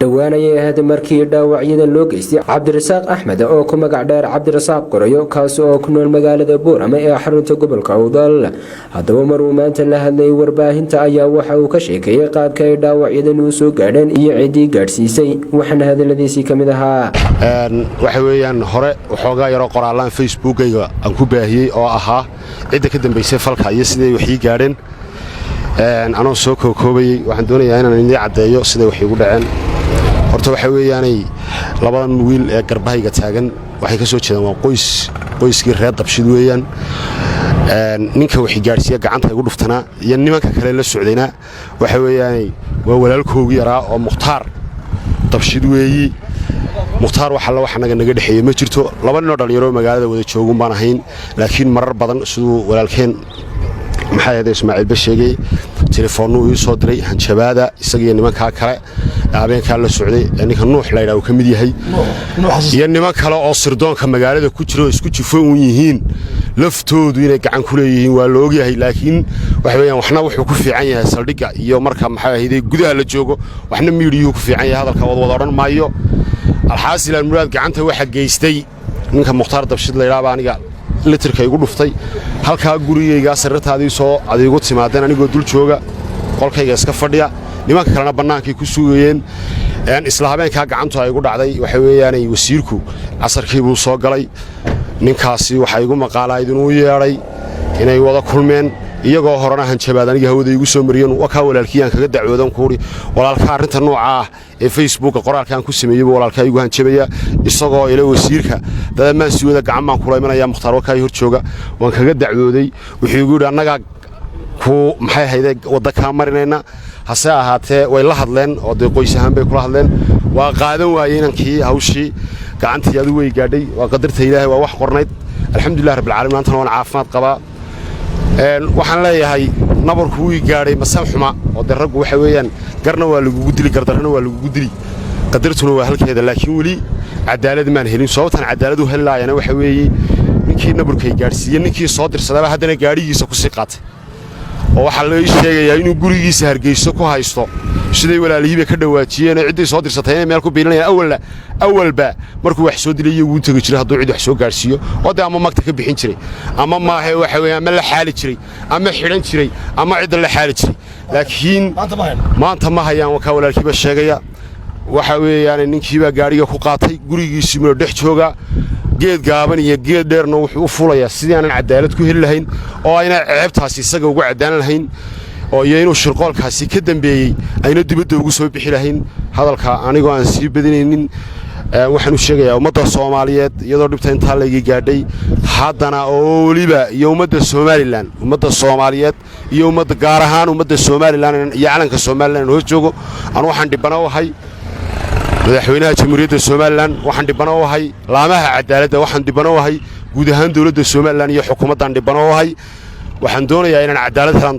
dhawaanayay ahayd markii dhaawacyada loo geystay Cabdirasaaq Axmed oo ku magac dheer Cabdirasaaq Qorayo kaas oo ku nool magaalada Boorama ee xarunta gobolka Awdal. Haddaba maruu maanta la hadlay warbaahinta ayaa waxa uu ka sheegay qaabka ay dhaawacyada u soo gaadheen iyo cidii gaarsiisay waxana hadaladiisii kamid ahaa waxa weeyaan hore waxoogaa yaro qoraalaan Facebook-ayga aan ku baahiyay oo ahaa cidda ka dambeysay falka iyo sidii wax ii gaadheen anoo soo koobay waxaan doonayaa inaan idin cadeeyo sida wax igu dhaceen. horta waxa weeyaanay labadan wiil ee garbahayga taagan waxay ka soo jeedaan waa qoyskii reer Dabshid weeyaan. ninka wixii gaarsiya gacanta igu dhuftana iyo nimanka kale la socdayna waxa weeyaanay waa walaalkoogii yaraa oo Mukhtaar Dabshid weeyi. Mukhtaar waxa naga dhaxeeyay ma jirto laba nin oo dhalinyaro magaalada wada joogun baan ahayn laakiin marar badan sidoo walaalkeen maxay ahayd Ismaaciil Basheegay telefoon uu soo diray hanjabaada isaga nimanka kale habeenka la socday ninka Nuux la yiraahdo kamid yahay iyo niman kale oo sirdoonka magaalada ku jiro isku jifo u yihiin laftoodu inay gacan ku leeyihiin waa la ogyahay laakiin wax weeyaan waxna wuxuu ku fiican yahay saldhiga iyo marka maxay ahayd gudaha la joogo waxna miidiyuu ku fiican yahay hadalka wada oran maayo. alxaasil muraad gacanta waxa geystay ninka Mukhtaar Dabshid la yiraahdo aniga litirka igu dhuftay halka gurigayga sarrataadii soo adeego timaadeen anigoo dul jooga qolkayga iska fadhiya nimanka kalena banaankii ku sugayeen isla habeenka gacanta ay igu dhacday waxa weeyaan wasiirku casarkii buu soo galay ninkaasi waxa igu maqaalay inuu yeeray inay wada kulmeen iyagoo horena hanjabaad aniga hawada igu soo mariyeen waa ka walaalkiyaan kaga dacwoodan kuuri walaalka arinta nooca ah ee Facebook qoraalkan ku sameeyay walaalka igu hanjabaya isagoo ila wasiirka dadamaan si wada gacan baan kula imanaya Mukhtaar waa ka hor jooga waan kaga dacwooday wuxuu igu yiri anaga ku maxay hayday wada ka marinayna hase ahaatee way la hadleen oo qoys ahaan bay kula hadleen waa qaadan waayeen inkii hawshii gacantii adu way gaadhay waa qadarta Ilaahay waa wax qornayd alxamdulillah rabbil caalamiin maanta waan caafimaad qabaa. waxaan leeyahay nabarku uu gaaray masam xuma oo darag waxa weeyaan garna waa lagu dili gardarna waa lagu dili qadartuna waa halkeeda laakiin wali cadaalad ma helin sababtan cadaaladu helaayana waxa weeyay ninkii nabarkay gaarsiiyay ninkii soo dirsaday haddana gaarigiisa ku sii qaatay oo waxa la sheegayaa inuu gurigiisa Hargeysa ku haysto siday walaalihiiba ka dhawaajiyeen cidii soo dirsatay inay meel ku biilanayaan awalba markuu wax soo dilay uu tagay jiray hadduu cid wax soo gaarsiiyo oo ama magta ka bixin jiray ama maahe waxa weeyaan ma la xaali jiray ama xiran jiray ama cid la xaali jiray laakiin maanta ma hayaan waxa walaalkiiba sheegaya waxa weeyaan ninkiiba gaariga ku qaatay gurigiisa meel dhex jooga geed gaaban iyo geed dheerna wuxuu u fuulayaa sidii aan cadaalad ku heli lahayn oo ayna ceebtaasi isaga ugu cadaan lahayn oo inuu shirqoolkaasi ka dambeeyay ayna dibadda ugu soo bixi lahayn hadalka anigoo aan sii badinaynin waxaan u sheegayaa ummadda Soomaaliyeed iyadoo dhibta inta la iga gaadhay haddana oo waliba iyo ummadda Soomaaliyeed iyo ummadda gaar ahaan ummadda Soomaaliland iyo calanka Soomaaliland oo joogo aan waxaan dhibana u ahay madaxweynaha jamhuuriyadda Soomaaliland waxaan dhibana u ahay laamaha cadaaladda waxaan dhibana u ahay guud ahaan dawladda Soomaaliland iyo xukuumaddan dhibana u ahay waxaan doonayaa inaan cadaalad helaan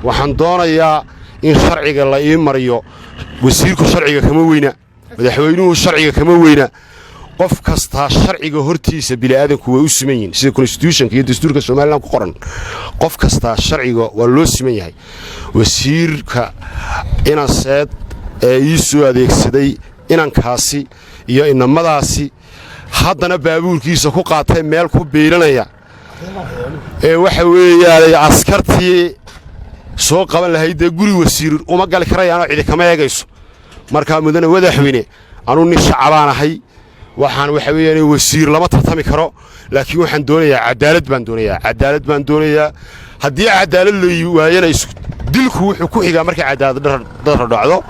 waxaan doonayaa in sharciga la ii mariyo wasiirku sharciga kama weyna madaxweynuhu sharciga kama weyna qof kasta sharciga hortiisa bini'aadanku way u siman yihiin sida constitution iyo dastuurka Soomaaliland ku qoran qof kasta sharciga waa loo siman yahay wasiirka inaseed ee ii soo adeegsaday inankaasi iyo inamadaasi haddana baabuurkiisa ku qaatay meel ku biilanaya waxa weeyaan askartii soo qaban lahayd guri wasiir uma gali karayaan cid kama eegayso marka mudane madaxweyne aanu nin shacabanahay waxaan waxa weeyaan wasiir lama tartami karo laakiin waxaan doonayaa cadaalad baan doonayaa haddii cadaalad la waayana dilku wuxuu ku xigaa marka cadaalad dhacdo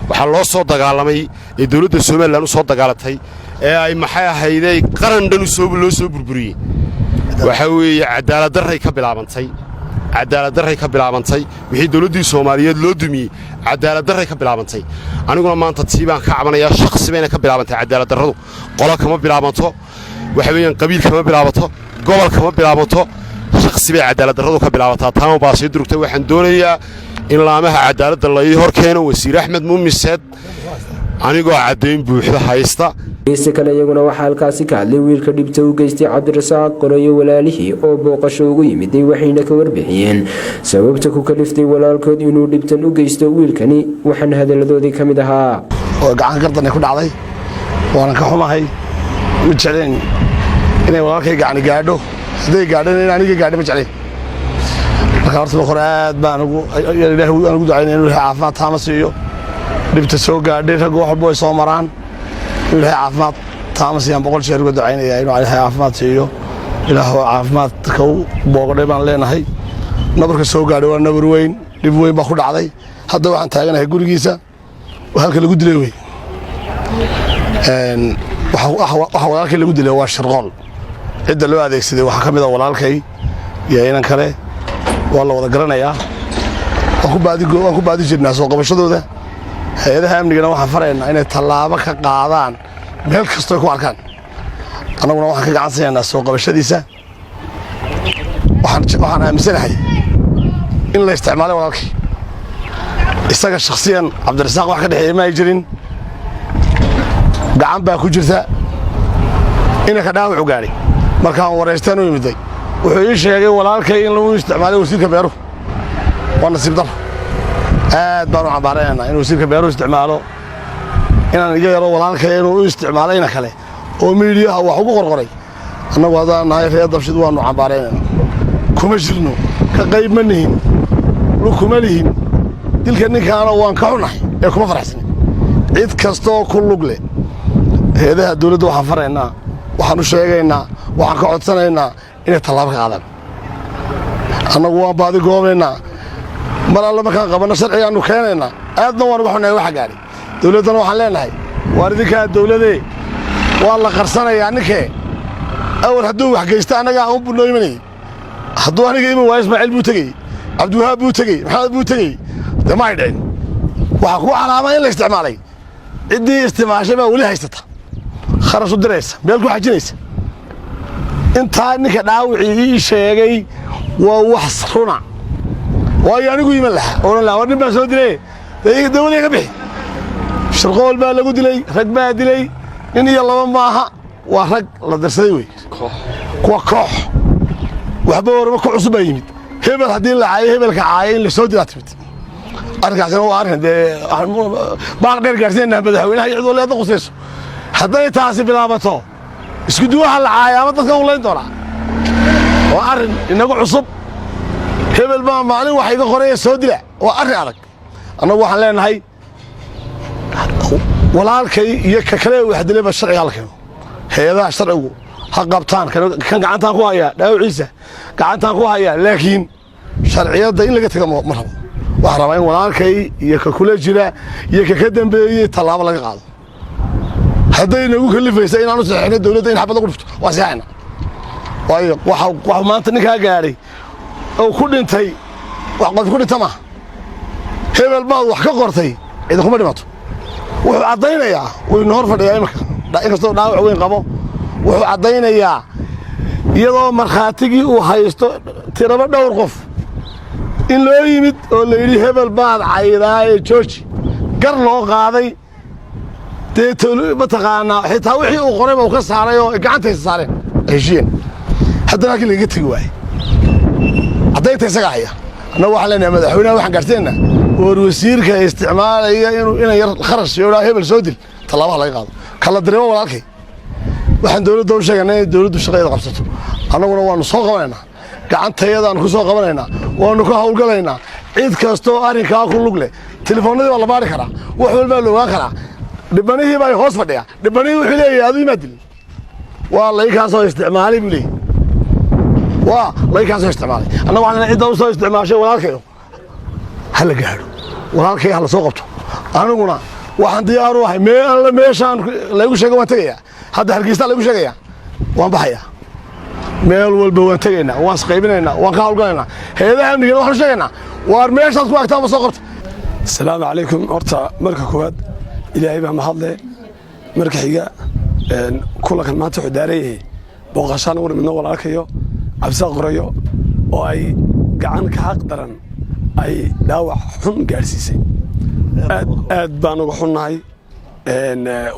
waxa loo soo dagaalamay ee dawladda Soomaaliland soo dagaalatay ee ay maxay ahaydey qaran dhan loo soo burburiyay waxa weeye cadaalad darray ka bilaabantay wixii dawladdii Soomaaliyeed loo dumiyay cadaalad darray ka bilaabantay aniguna maanta tiibaan ka cabanayaa shakhsi bayna ka bilaabantay cadaalad darradu qolo kama bilaabanto waxa weeyaan qabiil kama bilaabanto gobol kama bilaabanto shakhsi bay cadaalad darradu ka bilaabataa taama baasay durugtay waxaan doonayaa in laamaha cadaaladda la ii hor keeno wasiir Axmed Muumiseed anigoo cadeyn buuxda haysta Geesi kale iyaguna waxa halkaasi ka hadlay wiilka dhibta u geystay Cabdirasaaq Qorayo walaalihii oo booqasho ugu yimid waxayna ka warbixiyeen sababta ku kaliftay walaalkood inuu dhibtan u geysto wiilkani waxaan hadaladoodii kamid ahaa oo gacan gardan ay ku dhacday waana ka xumahay ma jecleen inay walaalkay gacan gaadho haday gaadheen in aniga gaadho ma jecleen marka horta boqor aad baan ugu ducaynaa inuu caafimaad taama siiyo dhibta soo gaadhay rag wax walba ay soo maraan inuu caafimaad taama siiyaan boqol jeer ugu ducaynaya inuu caafimaad siiyo ilaahu caafimaadka u booqday baan leenahay nabarka soo gaadhay waa nabar weyn dhib weyn baa ku dhacday hadda waxaan taaganahay gurigiisa halka lagu dilay way waxa walaalkay lagu dilay waa shirqool cidda loo adeegsaday waxa kamid ah walaalkay iyo inaan kale waa la wada garanayaa waan ku baadi jirnaa soo qabashadooda hay'adaha amnigana waxaan faraynaa inay tallaabo ka qaadaan meel kasta ay ku arkaan annaguna waxaan ka gacan siinaynaa soo qabashadiisa waxaan aaminsanahay in la isticmaalay walaalkay isaga shakhsiyan cabdirasaaq wax ka dhexeeya ma ay jirin gacan baa ku jirta inaka dhaawacu gaadhay markaan wareystaan u yimiday wuxuu ii sheegay walaalkay in lagu isticmaalay wasiirka beeruhu waa nasiib dar aad baan u cambaaraynaynaa in wasiirka beeruhu isticmaalo inaan iga yaro walaalkay inuu u isticmaalayna kale oo miidiyaha wax ugu qorqoray annagu haddaan nahay reer dabshid waannu cambaaraynaynaa kuma jirno ka qayb ma nihin kuma lihin dilka ninkaana waan ka xunahay ee kuma faraxsanin cid kastoo ku lug leh hay'adaha dawladda waxaan faraynaa waxaan u sheegaynaa waxaan ka codsanaynaa inay tallaabo ka qaadaan annagu waan baadi goobaynaa mar alle markaan qabanno sharcigaannu keenaynaa aadna waan uga xunahay waxa gaadhay dawladdana waxaan leenahay waar idinkaa dawladee waa la qarsanayaa ninkee awal hadduu wax geysta annaga aan u bunnoo imanayay hadduu aniga iman waayo ismaaciil buu tegey cabdiwahaab buu tegey maxamed buu tegey dee ma ay dhicin waxaa ku calaamaa in la isticmaalay ciddii isticmaashay baa weli haysata kharash u diraysa meel ku xajinaysa intaa ninka dhaawicii ii sheegay waa wax runa waayo anigu iman lahaa oran lahaa war nin baa soo dilay dawladii ka bixi shirqool baa lagu dilay rag baa dilay nin iyo laba maaha waa rag la darsaday wey kuwa koox waxba warma ku cusub baa yimid hebel haddii la caayo hebelka caayo in la soo dilaa timid arrinkaasina waa arrin dee baaq dheer gaarsiinayna madaxweynaha iyo cid waleedna qusayso hadday taasi bilaabato isku duwaha la caaya ama dadka u layn doonaa waa arrin inagu cusub hebel baa maalin wax iga qoraya soo dila waa arrin adag annagu waxaan leenahay walaalkay iyo ka kale wax dilayba sharciga la keeno hay'adaha sharcigu ha qabtaan kan gacantaan ku hayaa dhaawaciisa gacantaan ku hayaa laakiin sharciyadda in laga taga ma rabo waxaan rabaa in walaalkay iyo ka kula jira iyo ka dambeeyey tallaabo laga qaado hadday nagu kalifaysa inaanu saxiixno dawladda in xabad lagu dhufto waa saxiixna waayo waxa maanta ninkaa gaadhay oo ku dhintay wax qof ku dhinta maaha hebel baad wax ka qortay cid kuma dhimato wuxuu caddaynayaa wuu inoo hor fadhiyaa imika inkastoo dhaawac weyn qabo wuxuu caddaynayaa iyadoo markhaatigii uu haysto tiraba dhowr qof in loo yimid oo la yidhi hebel baad caydaaye jooji gar loo qaaday dee mataqaanaa xitaa wixii uu qorayba uu ka saaray oo gacantaysa saareen heshiiyeen haddana halkii lagaga tegi waayey caddaynta isagaa haya annagu waxaan leenahay madaxweynaha waxaan gaarsiinaynaa war wasiirka isticmaalaya inan yar kharash yoodhaa hebel soo dil tallaabaha laga qaado kala dirimo walaalkay waxaan dawladda u sheegaynaa inay dawladdu shaqadeeda qabsato annaguna waannu soo qabanaynaa gacantayadaannu ku soo qabanaynaa waannu ka hawlgalaynaa cid kastoo arrinkaa ku lug leh telefoonnadii baa la baari karaa wax walbaa la ogaan karaa dhibbanihii baa hoos fadhiyaa dhibbanihii wuxuu leeyahay aduu imaa dilin waa laykaasoo isticmaalay buu leeyahy waa laykaasoo isticmaalay annagu waxaan cidda u soo isticmaashay walaalkayo ha la gaadho walaalkay ha la soo qabto aniguna waxaan diyaar u ahay meel alle meeshaan laygu sheegay waan tegayaa hadda hargeysta laygu sheegayaa waan baxayaa meel walba waan tegaynaa waan isqaybinaynaa waan ka hawlgalaynaa hay'adaha amnigana waxaanu sheegaynaa waar meeshaad ku agtaan ma soo qabta asalaamu calaykum horta marka koowaad ilaahay baa mahadle marka xiga kulankan maanta wuxuu daaran yahay booqashaan ugu nimidno walaalkayo cabdisaaq qorayo oo ay gacan ka xaq daran ay dhaawac xun gaadhsiisay aad baan uga xunnahay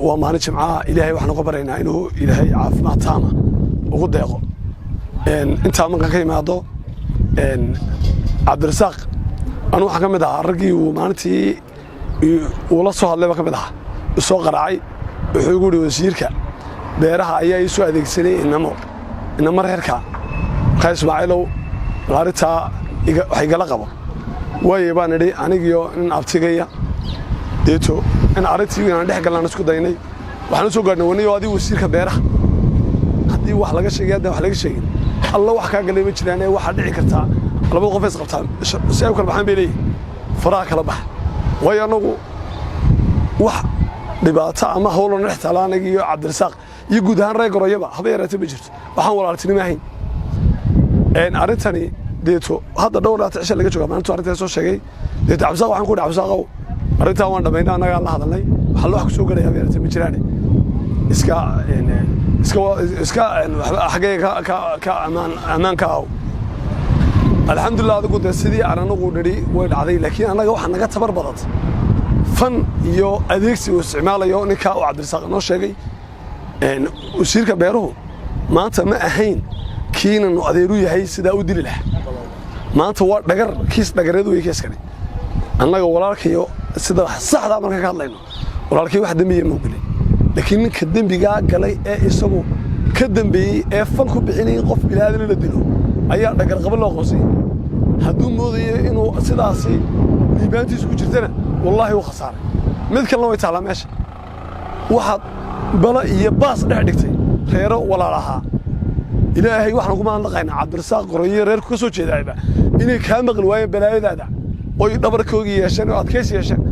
waa maalin jimcaha ilaahay waxaan uga baraynaa inuu ilaahay caafimaad taama ugu deeqo intaa markaan ka imaado cabdirasaaq anu waxaan ka mid ahaa raggii uu maalintii uu la soo hadlayba ka mid ahaa soo qaraacay wuxuu igu yidhi wasiirka beeraha ayaa ii soo adeegsanay inamo reerka markaa ismaaciilow arrintaa wax igala qabo waaye baan idhi anigiyo nin abtigaya deeto in arrintii inaan dhex galnaan isku daynay waxaan u soo gaadhnay waniyo adigu wasiirka beeraha haddii wax laga sheegay haddaan wax laga sheegin alla wax kaa galay ma jiraan ee waxaa dhici kartaa labada qof is qabtaan si ay u kala baxaan bay leeyihin faraha kala baxa waayo annagu wax dhibaato ama howlana dhex taala aniga iyo cabdirasaaq iyo guud ahaan reer Garoyaba haba yaraatay ma jirto waxaan walaaltinimo ahayn arrintani deeto hadda dhowr cisho laga jooga maalintu arrintaas soo sheegay deeto cabdirasaaq waxaan ku dhahay cabdirasaaqow arrintaa waan dhamaynaa annaga la hadalnay waxa loo wax ku soo galaya haba yaraatay ma jiraan iska xagee ka amaanka ah alxamdulillah adigu de sidii aan anagu dhiri way dhacday laakiin annaga waxa naga tabar badatay fan iyo adeegsi uu isticmaalayo ninka uu cabdirasaaq noo sheegay wasiirka beeruhu maanta ma ahayn kiinan adeeru yahay sida uu dili lahaa maanta waa dhagar kiis dhagareed way keeskani annaga walaalkayo sida saxda marka ka hadlayno walaalkay wax dambiye ma ogolin laakiin ninka dambiga galay ee isagu ka dambeeyay ee fan ku bixinay qof bilaadan la dilo ayaa dhagar qaba loo qoosay hadduu moodayo inuu sidaasi diibaantiisu ku jirtana wallahi wuu khasaaray mid kalena way taala meesha waxaad bala iyo baas dhex dhigtay reero walaalaha ilaahay waxaan kuma naqaynaa cabdirasaaq Garoyo reerku ka soo jeedayba inay ka maqli waayeen balaayadaada oo dhabarkooga yeesheen oo adkeys yeesheen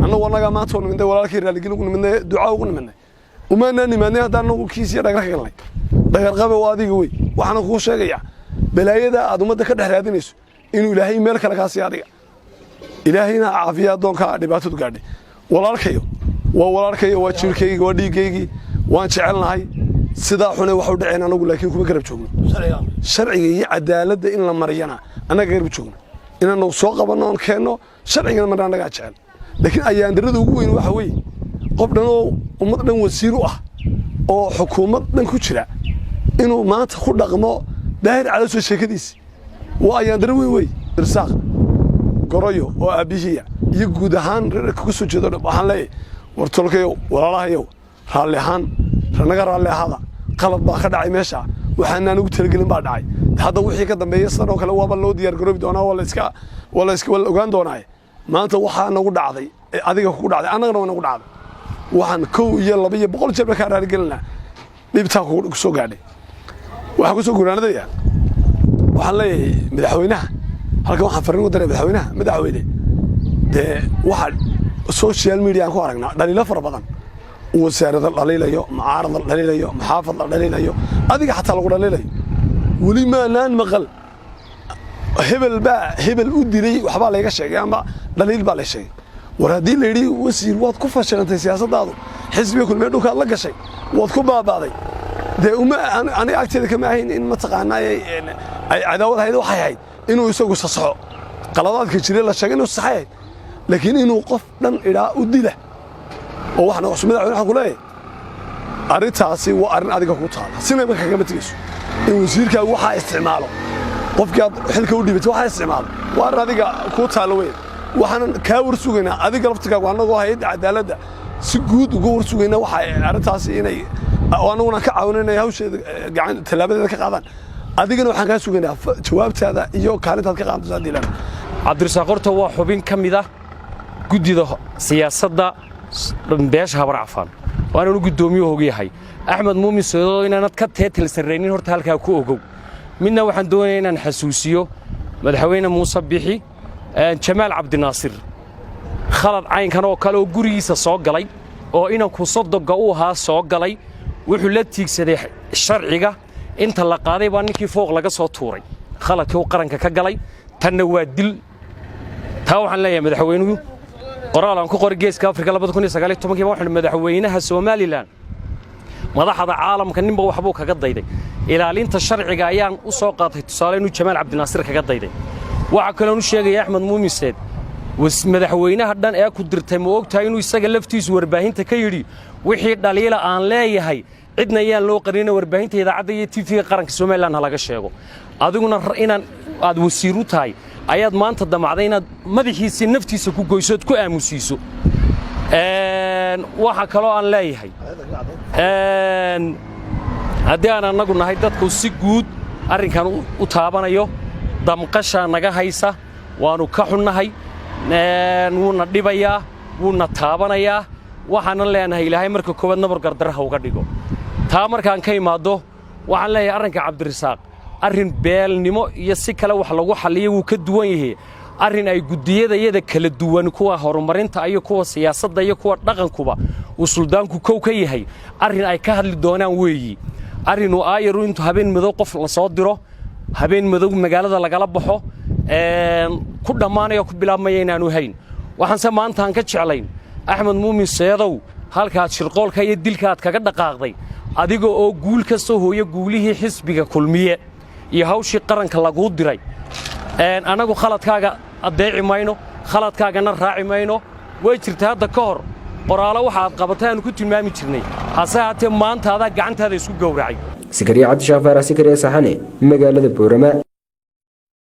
annagu wanaga maanta oo nimanday walaalkii raaligin ugu nimanday ducaa ugu nimanday uma nimanay haddaan nagu kiisiya dhagar ka galnay dhagar qaba waa adiga way waxaan ku sheegayaa balaayada aad umada ka dhex raadinayso inuu ilaahay meel kale ka sii adiga ilaahayna caafimaad doonka dhibaato gaadhay walaalkayo waa jirkayga waa dhiigaygi waan jecelnahay sida xune wax u dhaceen anagu laakiin kuma garab joogno sharciga iyo cadaaladda in la mariyana anaga garab joogno inaanu soo qabanno oo keeno sharciga marna anaga jecel laakiin ayaan darada ugu weyn waxa weey qof dhan oo ummad dhan wasiir u ah oo xukuumad dhan ku jira inuu maanta ku dhaqmo daahir cala soo sheekadiisa waa ayaan darada weyn irsaaq Garoyo oo abihiya iyo guud ahaan reerka ku soo jeedo waxaan leeyahay wartolkayo walaalahayo raalli ahaan ranaga raalli ahada qalad baa ka dhacay meesha waxaan ugu talagelin baa dhacay hadda wixii ka dambeeyay san oo kale waaba loo diyaar garoobi doonaa wala iska ogaan doonaa maanta waxa nagu dhacday adiga ku dhacday annagana nagu dhacday waxaan 1 iyo 2 iyo 100 jeer ka raali gelina dhibta ku soo gaadhay waxa ku soo guraanadaya waxaan leeyahay madaxweynaha halka waxaan fariin u diray madaxweyne de waxa social media ku aragnaa dhaliilo fara badan wasaaradda dhaliilayo mucaarada dhaliilayo maxaafadda dhaliilayo adiga xataa lagu dhaliilayo wali ma naan maqal hebel u dilay waxba la iga sheegay ama dhaliil baa la sheegay war hadii la yiri wasiir waad ku fashilantay siyaasadaadu xisbiga kulmee dhulka la gashay waad ku baabaaday de uma ani agteeda kama ahayn in ma taqaanay ay cadaawad haydo waxay ahayd inuu isagu saxo qaladaadka jiray la sheegay inuu saxay laakiin inuu qof dhan ilaa u dila oo waxna cusmada waxa ku leeyahay arrintaasi waa arrin adiga ku taala sinaba kaga matigiso in wasiirka waxa isticmaalo qofka xilka u dhibay waxa isticmaalo waa arrin adiga ku taala weey waxaan ka warsugaynaa adiga laftiga waanagoo hay'ad cadaaladda si guud ugu warsugaynaa waxa arrintaasi inay waanuna ka caawinayna hawsheeda gacan talaabadeeda ka qaadaan adigana waxaan ka sugaynaa jawaabtaada iyo kaalintaad ka qaadataa dilan cabdirasaaq horta waa xubin ka mid ah gudida siyaasadda beesha habar cafaan waana uu gudoomiye hogayahay axmed muumin soodo inaanad ka teetil sarreenin horta halka ku ogow midna waxaan doonayaa inaan xasuusiyo madaxweyne Muuse Bixi Jamaal Cabdinaasir khalad caynkan oo kale oo gurigiisa soo galay oo inanku sodoga uu ahaa soo galay wuxuu la tiigsaday sharciga inta la qaaday baa ninkii fooq laga soo tuuray khaladkii uu qaranka ka galay tanna waa dil taa waxaan leeyahay madaxweynuhu qoraal aan ku qoray geeska Afrika 2019 waxaan madaxweynaha Soomaaliland madaxda caalamka ninba waxbuu kaga dayday ilaalinta sharciga ayaan u soo qaatay tusaale inuu Jamaal Cabdinaasir kaga dayday waxa kale uu sheegay Axmed Muumin Seed madaxweynaha dhan ee ku dirtay ma ogtahay inuu isaga laftiisu warbaahinta ka yiri wixii dhaliila aan leeyahay cidna ayaan loo qarin warbaahinta idaacadda iyo TV-ga qaranka Soomaaliland laga sheego adiguna inaan aad wasiir u tahay ayaad maanta damacday inaad madaxiisa naftiisa ku goysood ku aamusiiso waxa kaloo aan leeyahay haddii aan annagu nahay dadku si guud arrinkan u taabanayo damqasha naga haysa waanu ka xunnahay wuuna dhibayaa wuuna taabanayaa waxaanan leenahay ilaahay marka koowaad nabar gardarraha uga dhigo taa markaan ka imaado waxaan leeyahay arrinka cabdirasaaq arrin beelnimo iyo si kale wax lagu xalliyo wuu ka duwan yahay arrin ay guddiyadayada kala duwan kuwa horumarinta iyo kuwa siyaasadda iyo kuwa dhaqankuba uu suldaanku kow ka yahay arrin ay ka hadli doonaan weeyi arrinuu aayaru intuu habeen madow qof la soo diro habeen madow magaalada lagala baxo ku dhammaanaya ku bilaabmaya inaanu hayn waxaanse maanta aan ka jeclayn axmed muumin seedow halkaad shirqoolka iyo dilkaaad kaga dhaqaaqday adiga oo guul ka soo hooya guulihii xisbiga kulmiye iyo hawshii qaranka laguu diray annagu khaladkaaga addeeci mayno khaladkaagana raaci mayno way jirta hadda ka hor qoraalo waxaad qabatay aanu ku tilmaami jirnay hase haatee maanta adaa gacantaada isku gowracay Sikariya Cabdi Shaafaar Sikariya Saxane magaalada Boorama